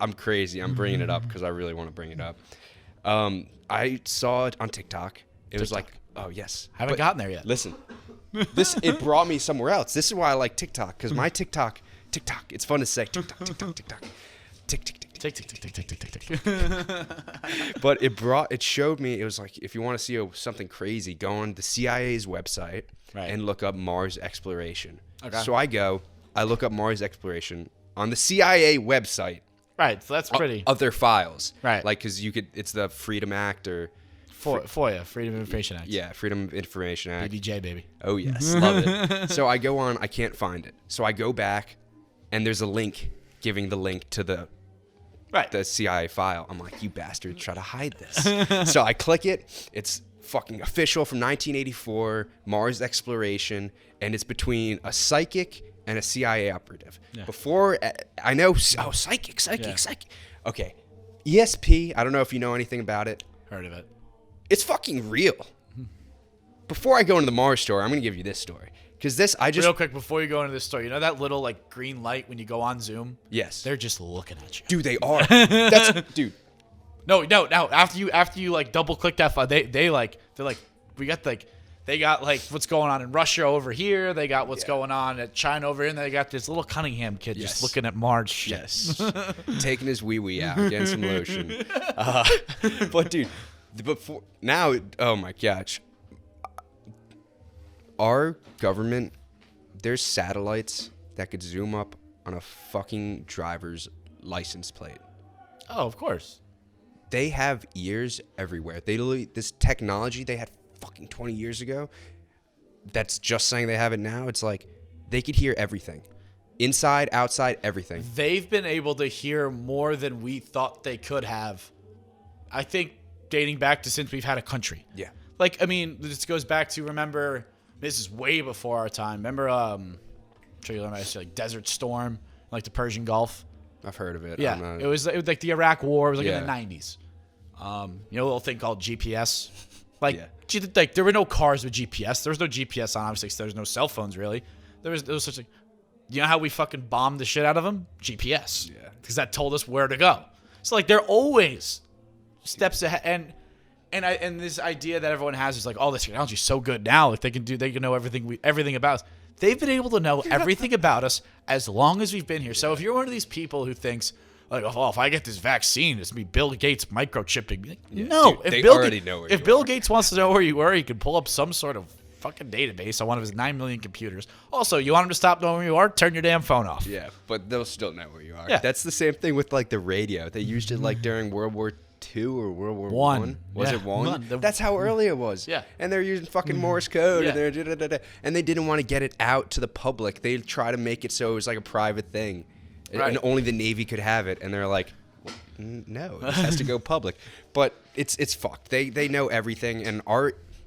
I'm crazy. I'm bringing it up because I really want to bring it up. I saw it on TikTok. It was like, oh yes. Haven't gotten there yet. Listen, it brought me somewhere else. This is why I like TikTok, because my TikTok, it's fun to say. TikTok. Tick. But it showed me, it was like, if you want to see something crazy, go on the CIA's website and look up Mars exploration. Okay. So I look up Mars exploration on the CIA website. Right, so that's pretty. Of their files. Right. Like, because it's the Freedom Act or... FOIA, Freedom of Information Act. Yeah, Freedom of Information Act. BDJ, baby. Oh, yes. Love it. So I go on. I can't find it. So I go back, and there's a link giving the link to the CIA file. I'm like, you bastards, try to hide this. So I click it. It's fucking official from 1984, Mars exploration, and it's between a psychic and a CIA operative. Yeah. Before, I know, psychic. Okay, ESP, I don't know if you know anything about it. Heard of it. It's fucking real. Before I go into the Mars story, I'm going to give you this story. Because Real quick, before you go into this story, you know that little, like, green light when you go on Zoom? Yes. They're just looking at you. Dude, they are. Dude. No, after you like, double-click that file, they're like, they got, like, what's going on in Russia over here. They got what's going on at China over here. And they got this little Cunningham kid just looking at Mars shit. Yes. Taking his wee-wee out, getting some lotion. But, dude, now, oh, my gosh. Our government, there's satellites that could zoom up on a fucking driver's license plate. Oh, of course. They have ears everywhere. This technology they had fucking 20 years ago, that's just saying they have it now. It's like they could hear everything. Inside, outside, everything. They've been able to hear more than we thought they could have. I think dating back to since we've had a country. Yeah. Like, I mean, this goes back to, remember, this is way before our time. Remember, I'm sure you learned like Desert Storm, like the Persian Gulf. I've heard of it. Yeah, it was like the Iraq War. It was like in the 90s. A little thing called GPS. Like there were no cars with GPS. There was no GPS on, obviously, so there was no cell phones, really. There was such a... You know how we fucking bombed the shit out of them? GPS. Yeah. Because that told us where to go. So, like, they're always steps ahead. And this idea that everyone has is like, oh, this technology is so good now. If they can know everything about us. They've been able to know everything about us as long as we've been here. So if you're one of these people who thinks, like, oh, if I get this vaccine, it's going to be Bill Gates microchipping me. No. Dude, already know where you are. If Bill Gates wants to know where you were, he can pull up some sort of fucking database on one of his 9 million computers. Also, you want him to stop knowing where you are? Turn your damn phone off. Yeah, but they'll still know where you are. Yeah. That's the same thing with, like, the radio. They used it, like, during World War II or World War One. Was it one? That's how early it was. Yeah. And they're using fucking Morse code. Yeah. And they didn't want to get it out to the public. They try to make it so it was like a private thing. Right. And only the Navy could have it. And they're like, no, this has to go public. But it's fucked. They know everything. And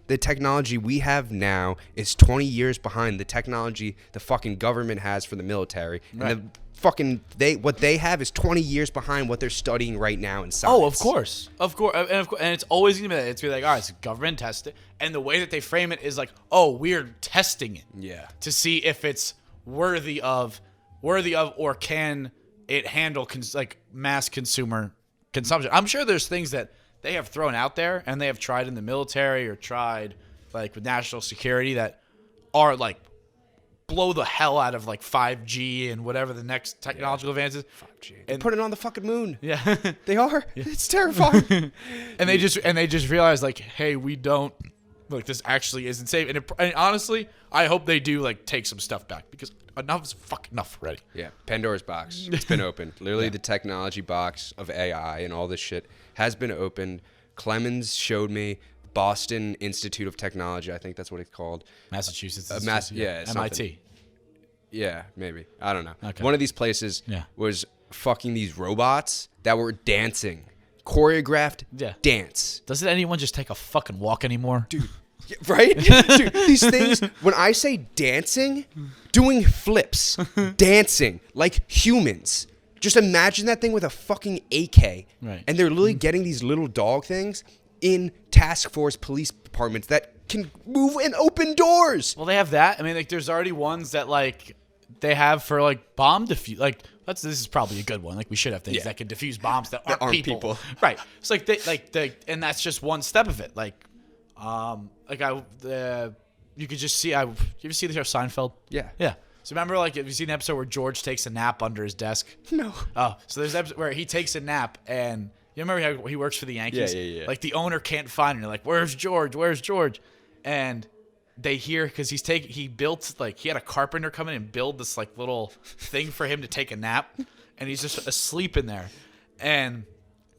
the technology we have now is 20 years behind the technology the fucking government has for the military. Right. And what they have is 20 years behind what they're studying right now in science. Oh, of course. And it's always going to be that. It's going to be like, all right, it's government tested. And the way that they frame it is like, oh, we're testing it. Yeah. To see if it's worthy of or can it handle mass consumer consumption. I'm sure there's things that they have thrown out there and they have tried in the military or tried like with national security that are like blow the hell out of like 5G and whatever the next technological advances. 5G. And put it on the fucking moon. Yeah. They are. Yeah. It's terrifying. and they just realize like, hey, we don't like this actually isn't safe. And honestly, I hope they do like take some stuff back because enough is fucking enough already. Yeah. Pandora's box. It's been opened. Literally the technology box of AI and all this shit has been opened. Clemens showed me Boston Institute of Technology. I think that's what it's called. Massachusetts. Yeah. MIT. Yeah, maybe. I don't know. Okay. One of these places was fucking these robots that were dancing. Choreographed dance. Doesn't anyone just take a fucking walk anymore? Dude. Right? Dude, these things, when I say dancing, doing flips, dancing like humans. Just imagine that thing with a fucking AK. Right. And they're literally getting these little dog things in task force police departments that can move and open doors. Well, they have that. I mean, like, there's already ones that, like, they have for like bomb defuse. Like this is probably a good one. Like we should have things that can defuse bombs that aren't people. Right. It's and that's just one step of it. You could just see. You ever see the show Seinfeld? Yeah. Yeah. So remember, like, have you seen the episode where George takes a nap under his desk? No. Oh, so there's an episode where he takes a nap, and you remember how he works for the Yankees? Yeah. Like, the owner can't find him. They're like, "Where's George? Where's George?" And they hear because he built he had a carpenter come in and build this like little thing for him to take a nap, and he's just asleep in there, and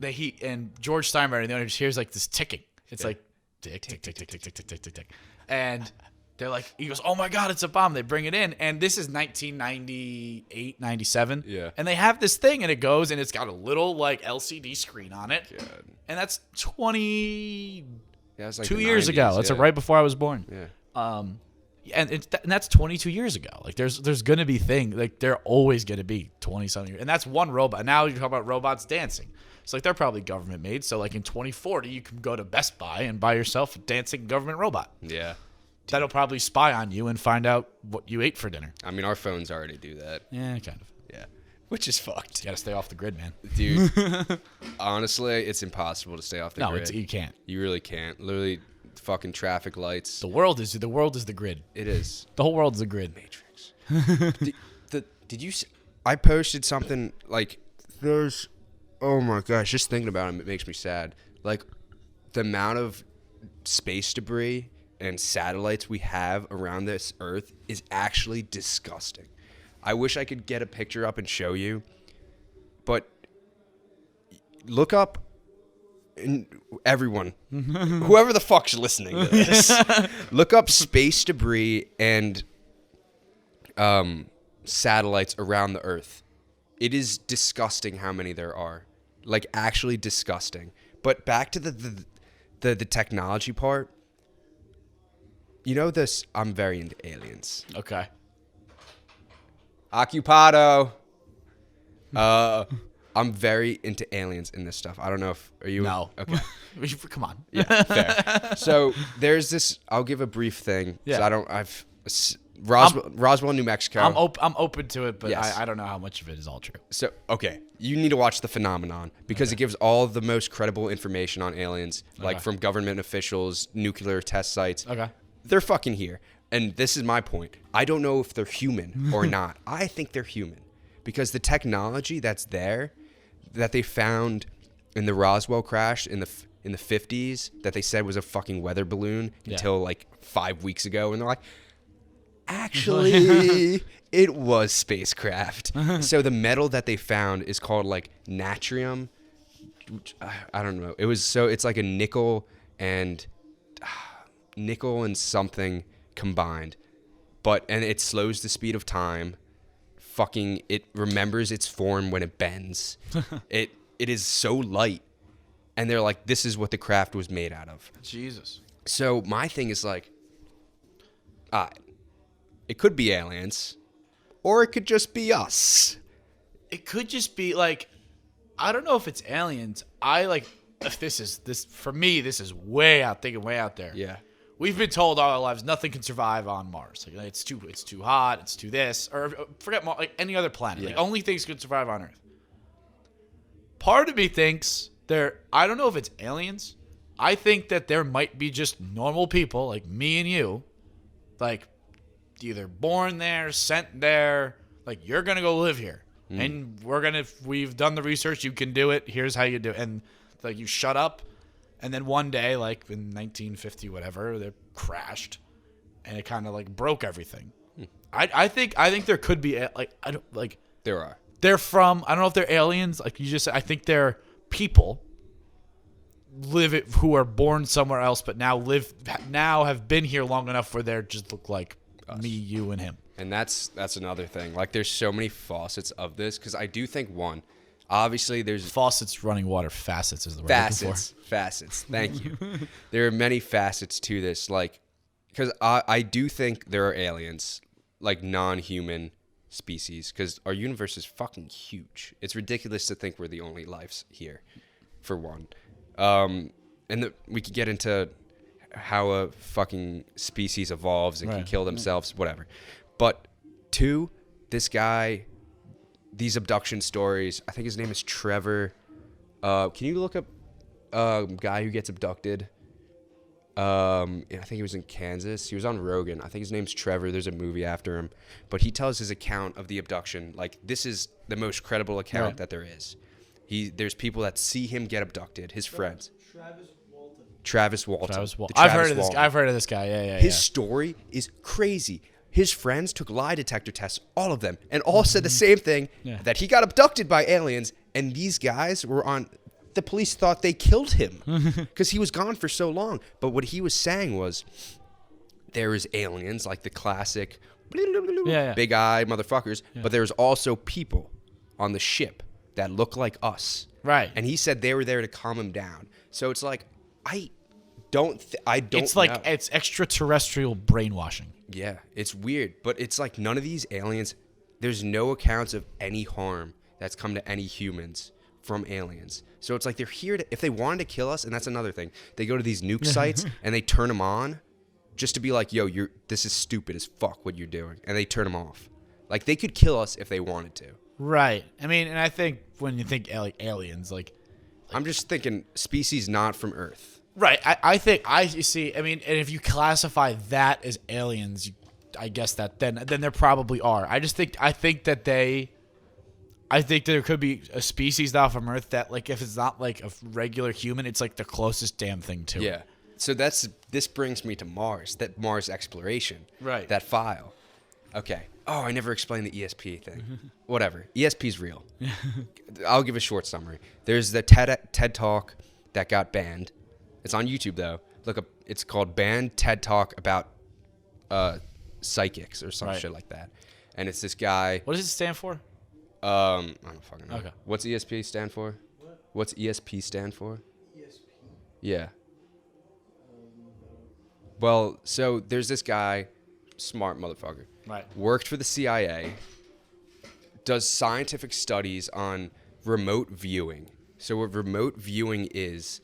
George Steinbrenner, the owner, just hears like this ticking. It's like tick tick tick tick tick tick tick tick tick tick, and they're like, he goes, "Oh my God, it's a bomb." They bring it in, and this is 1998, 97. Yeah. And they have this thing, and it goes, and it's got a little like LCD screen on it. God. And that's 22 like years 90s, ago. That's right before I was born. Yeah. And that's 22 years ago. Like there's gonna be things like they're always gonna be 20-something years, and that's one robot. Now you talk about robots dancing. It's like they're probably government made. So like in 2040, you can go to Best Buy and buy yourself a dancing government robot. Yeah. That'll probably spy on you and find out what you ate for dinner. I mean, our phones already do that. Yeah, kind of. Yeah. Which is fucked. You gotta stay off the grid, man. Dude, honestly, it's impossible to stay off the grid. No, you can't. You really can't. Literally, fucking traffic lights. The world is the grid. It is. The whole world is the grid. Matrix. Did you see? I posted something like there's. Oh my gosh! Just thinking about it makes me sad. Like the amount of space debris and satellites we have around this Earth is actually disgusting. I wish I could get a picture up and show you, but look up. And everyone, whoever the fuck's listening to this, look up space debris and satellites around the Earth. It is disgusting how many there are. Like, actually disgusting. But back to the technology part. You know this? I'm very into aliens. Okay. Occupado. I'm very into aliens in this stuff. I don't know if are you. No. Okay. Come on. Yeah. Fair. So there's this. I'll give a brief thing. Yeah. Roswell, New Mexico. I'm open to it, but Yes. I don't know how much of it is all true. So okay, you need to watch The Phenomenon because it gives all the most credible information on aliens, like from government officials, nuclear test sites. Okay. They're fucking here, and this is my point. I don't know if they're human or not. I think they're human because the technology that's there, that they found in the Roswell crash in the 50s, that they said was a fucking weather balloon until like 5 weeks ago, and they're like, actually, it was spacecraft. So the metal that they found is called like natrium. I don't know. It's like a nickel and something combined, and it slows the speed of time. Fucking, it remembers its form when it bends. It is so light, and they're like, this is what the craft was made out of. Jesus. So my thing is like, it could be aliens, or it could just be us. It could just be like, I don't know if it's aliens. If this for me, this is way out there. Yeah. We've been told all our lives nothing can survive on Mars. Like it's too hot. It's too this, or forget Mars, like any other planet. Yeah. Like only things can survive on Earth. Part of me thinks I don't know if it's aliens. I think that there might be just normal people like me and you, like either born there, sent there. Like you're gonna go live here, and we've done the research. You can do it. Here's how you do it, and like you shut up. And then one day, like in 1950, whatever, they crashed, and it kind of like broke everything. I think there could be There are. They're from, I don't know if they're aliens. Like you just said, I think they're people who are born somewhere else, but now have been here long enough where they just look like us. Me, you, and him. And that's another thing. Like there's so many facets of this because I do think one. Obviously, there's faucets running water. Facets is the word I'm looking for. Facets. Thank you. There are many facets to this, like, because I do think there are aliens, like non-human species, because our universe is fucking huge. It's ridiculous to think we're the only lives here, for one. We could get into how a fucking species evolves and can kill themselves, whatever. But two, this guy, these abduction stories. I think his name is Trevor. Can you look up guy who gets abducted? I think he was in Kansas. He was on Rogan. I think his name's Trevor. There's a movie after him. But he tells his account of the abduction. Like, this is the most credible account that there is. There's people that see him get abducted, his friends. Travis Walton. I've heard of this guy. I've heard of this guy. Yeah. His story is crazy. His friends took lie detector tests, all of them, and all said the same thing, that he got abducted by aliens, and these guys were on... The police thought they killed him because he was gone for so long. But what he was saying was there is aliens, like the classic big eye motherfuckers, but there's also people on the ship that look like us. Right. And he said they were there to calm him down. So it's like, I don't It's like know. It's extraterrestrial brainwashing. Yeah, it's weird. But it's like none of these aliens, there's no accounts of any harm that's come to any humans from aliens. So it's like they're here to, if they wanted to kill us, and that's another thing, they go to these nuke sites and they turn them on just to be like, yo, this is stupid as fuck what you're doing. And they turn them off. Like, they could kill us if they wanted to. Right. I mean, and I think when you think aliens, like I'm just thinking species not from Earth. Right. You see, I mean, and if you classify that as aliens, I guess that then there probably are. I think that there could be a species not from Earth that, like, if it's not like a regular human, it's like the closest damn thing to it. Yeah. So this brings me to Mars, that Mars exploration. Right. That file. Okay. Oh, I never explained the ESP thing. Whatever. ESP's real. I'll give a short summary. There's the TED Talk that got banned. It's on YouTube, though. Look up. It's called Banned TED Talk about psychics or some shit like that. And it's this guy. What does it stand for? I don't fucking know. Okay. What's ESP stand for? What's ESP stand for? ESP. Yeah. Well, so there's this guy, smart motherfucker. Right. Worked for the CIA. Does scientific studies on remote viewing. So what remote viewing is,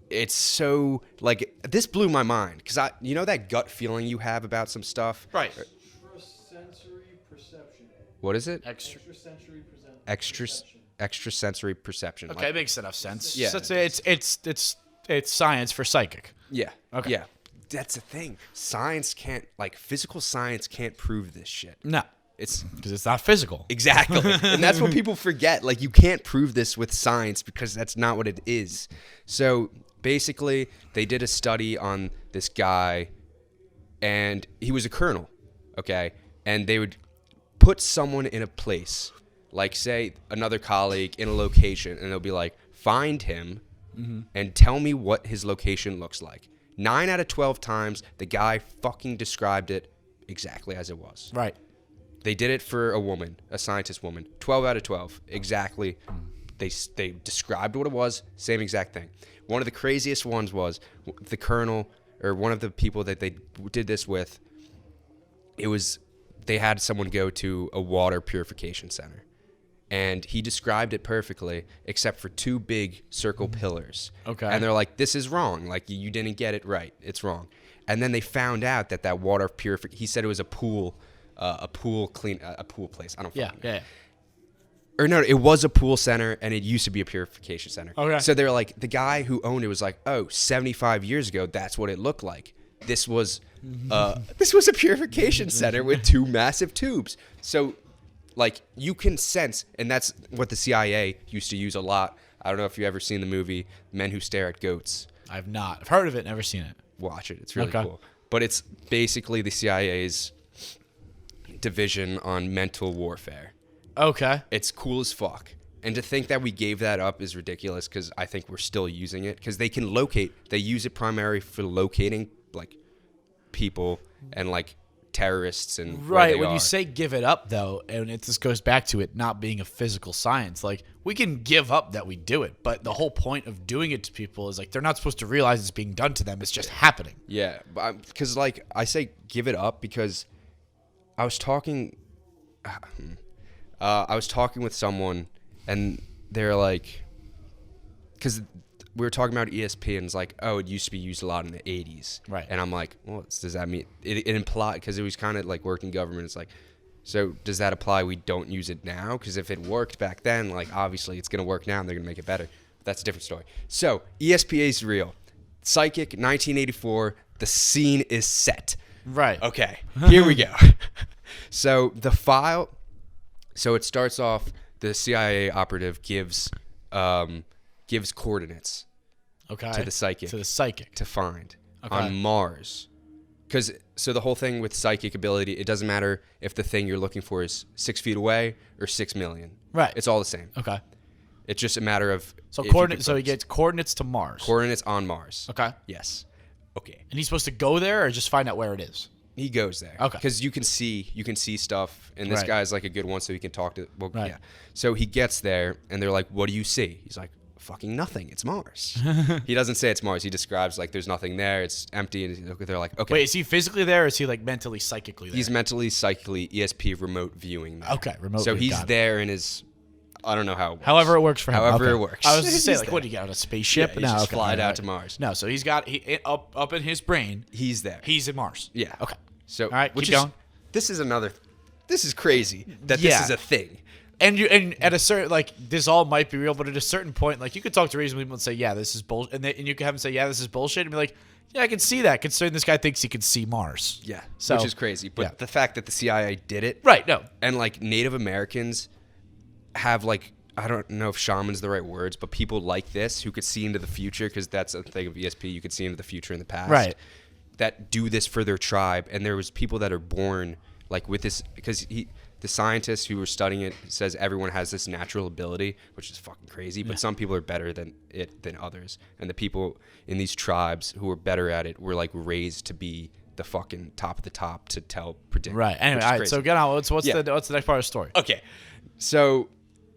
it's so, like, this blew my mind. Because you know that gut feeling you have about some stuff? Right. Extrasensory perception. What is it? Extrasensory perception. Extrasensory perception. Okay, it makes enough sense. Yeah. So it's science for psychic. Yeah. Okay. Yeah. That's the thing. Science can't, like, physical science can't prove this shit. No. It's because it's not physical. Exactly. And that's what people forget. Like, you can't prove this with science because that's not what it is. So basically, they did a study on this guy, and he was a colonel, okay? And they would put someone in a place, like, say, another colleague in a location, and they'll be like, find him and tell me what his location looks like. 9 out of 12 times, the guy fucking described it exactly as it was. Right. They did it for a woman, a scientist woman. 12 out of 12, exactly. They described what it was, same exact thing. One of the craziest ones was the colonel, or one of the people that they did this with, they had someone go to a water purification center. And he described it perfectly, except for 2 big circle pillars. Okay. And they're like, this is wrong. Like, you didn't get it right. It's wrong. And then they found out that water purification, he said it was a pool place. I don't fucking know. Yeah. Or no, it was a pool center, and it used to be a purification center. Okay. So they're like, the guy who owned it was like, 75 years ago, that's what it looked like. This was a purification center with 2 massive tubes. So, like, you can sense, and that's what the CIA used to use a lot. I don't know if you've ever seen the movie Men Who Stare at Goats. I've not. I've heard of it, never seen it. Watch it. It's really Okay. cool. But it's basically the CIA's division on mental warfare. Okay. It's cool as fuck. And to think that we gave that up is ridiculous because I think we're still using it because they can locate. They use it primarily for locating, like, people and, like, terrorists and right. When you say give it up, though, and it just goes back to it not being a physical science, like, we can give up that we do it, but the whole point of doing it to people is, like, they're not supposed to realize it's being done to them. It's just happening. Yeah, because, like, I say give it up because I was talking with someone, and they're like, because we were talking about ESP, and it's like, oh, it used to be used a lot in the 80s. Right. And I'm like, well, does that mean, it implied, because it was kind of like working government, it's like, So does that apply we don't use it now? Because if it worked back then, like obviously it's going to work now and they're going to make it better. But that's a different story. So ESP is real. Psychic, 1984. The scene is set. Right. Okay, here we go. So the file, so it starts off, the CIA operative gives coordinates to the psychic to find on Mars. Because so the whole thing with psychic ability, it doesn't matter if the thing you're looking for is 6 feet away or 6 million. Right. It's all the same. Okay. It's just a matter of so coordinates. So he gets coordinates to Mars. Coordinates on Mars. Okay. Yes. Okay. And he's supposed to go there or just find out where it is? He goes there. Okay. Because you can see stuff, and this guy's like a good one, so he can talk to. Well, Right. yeah. So he gets there, and they're like, "What do you see?" He's like, "Fucking nothing. It's Mars." He doesn't say it's Mars. He describes like there's nothing there. It's empty, and they're like, "Okay." Wait, is he physically there, or is he like mentally, psychically there? He's mentally, psychically, ESP remote viewing there. Okay, remote. So view, he's there in his. I don't know how. It works. However it works for him. However Okay. it works. I was just say He's like, there. what do you got on a spaceship? Yeah, he's just flying out to right. Mars. No, so he's got up in his brain. He's there. He's in Mars. Yeah. Okay. So all right, which keep is, going. This is crazy that this is a thing. And at a certain like this all might be real, but at a certain point, like you could talk to reasonable people and say, yeah, this is bullshit, and you could have them say, yeah, this is bullshit, and be like, yeah, I can see that, considering this guy thinks he can see Mars. Yeah. So, which is crazy, but the fact that the CIA did it, right? No. and like Native Americans have like. I don't know if shaman's the right words, but people like this who could see into the future, because that's a thing of ESP. You could see into the future in the past. Right. That do this for their tribe. And there was people that are born like with this, because the scientists who were studying it says everyone has this natural ability, which is fucking crazy. But some people are better than others. And the people in these tribes who were better at it were like raised to be the fucking top of the top to predict. Right. Anyway, all right. So get on. What's the next part of the story? Okay. So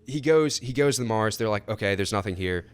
he goes to Mars. They're like, okay, there's nothing here.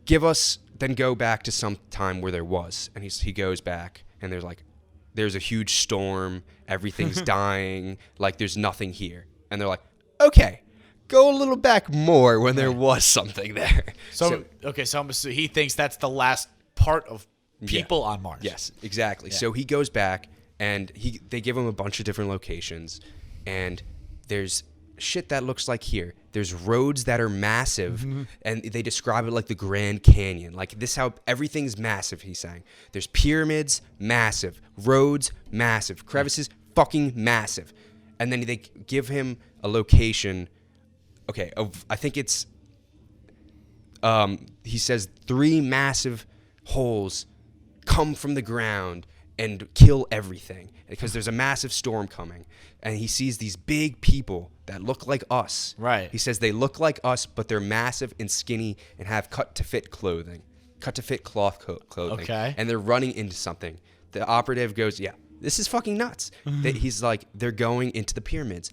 Then go back to some time where there was. And he goes back, and there's a huge storm. Everything's dying. Like, there's nothing here. And they're like, okay, go a little back more when there was something there. So he thinks that's the last part of people on Mars. Yes, exactly. Yeah. So he goes back, and they give him a bunch of different locations, and there's shit that looks like here. There's roads that are massive, and they describe it like the Grand Canyon. Like this, how everything's massive, he's saying. There's pyramids, massive. Roads, massive. Crevices, fucking massive. And then they give him a location. Okay, I think it's, he says 3 massive holes come from the ground and kill everything, because there's a massive storm coming. And he sees these big people that look like us. Right. He says they look like us, but they're massive and skinny and have cut-to-fit clothing. Cut-to-fit cloth clothing. Okay. And they're running into something. The operative goes, yeah, this is fucking nuts. He's like, they're going into the pyramids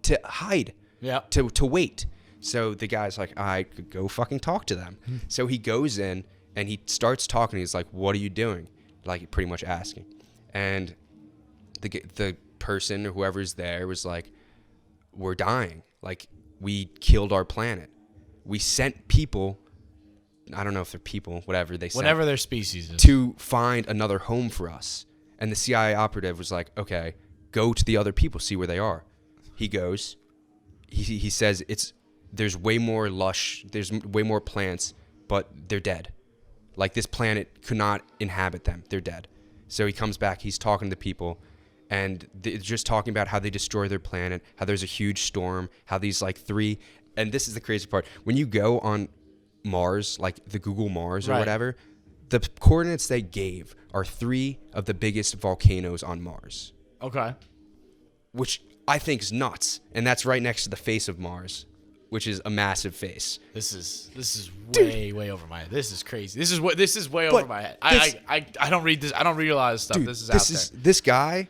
to hide. Yeah. To wait. So the guy's like, I could go fucking talk to them. So he goes in, and he starts talking. He's like, what are you doing? Like, pretty much asking. And the person or whoever's there was like, we're dying. Like, we killed our planet. We sent people, I don't know if they're people, whatever they sent. Whatever their species is. To find another home for us. And the CIA operative was like, okay, go to the other people, see where they are. He goes. He says there's way more lush, there's way more plants, but they're dead. Like, this planet could not inhabit them. They're dead. So he comes back. He's talking to people, and they're just talking about how they destroy their planet, how there's a huge storm, how these, like, 3... And this is the crazy part. When you go on Mars, like the Google Mars or whatever, the coordinates they gave are 3 of the biggest volcanoes on Mars. Okay. Which I think is nuts. And that's right next to the face of Mars, which is a massive face. This is way over my head. This is crazy. This is way over my head. I don't read this. I don't read a lot of stuff. Dude, this is out there. This guy.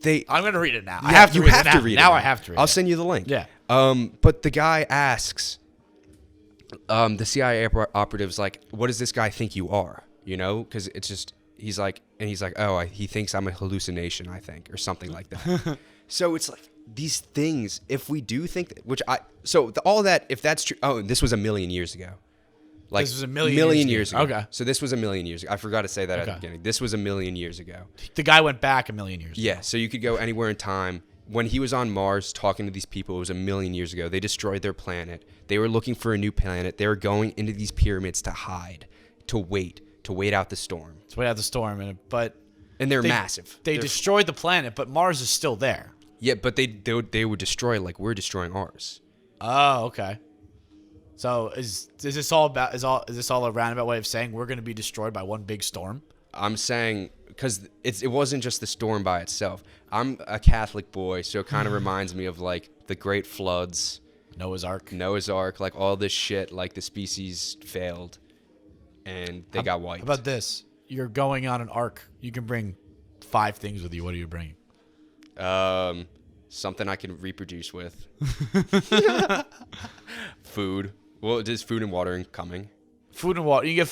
I'm gonna read it now. Yeah, I have to read it now. read it now. I have to read I'll it. send you the link. Yeah. But the guy asks, the CIA operative's like, what does this guy think you are? You know, because it's just, he's like, oh, he thinks I'm a hallucination, I think, or something like that. So it's like, these things, if we do think that, all that, if that's true, and this was a million years ago. Like, this was a million years ago. Okay. So this was a million years ago. I forgot to say that at the beginning. This was a million years ago. The guy went back a million years ago. Yeah, so you could go anywhere in time, when he was on Mars talking to these people, it was 1 million years ago. They destroyed their planet. They were looking for a new planet. They were going into these pyramids to hide, to wait out the storm. To wait out the storm, And they're massive. They destroyed the planet, but Mars is still there. Yeah, but they would destroy like we're destroying ours. Oh, okay. So is this all a roundabout way of saying we're going to be destroyed by one big storm? I'm saying because it wasn't just the storm by itself. I'm a Catholic boy, so it kind of reminds me of like the Great Floods, Noah's Ark, like all this shit. Like the species failed, and they got wiped. How about this? You're going on an ark. You can bring 5 things with you. What are you bringing? Something I can reproduce with. Food. Well, is food and water coming? Food and water. You get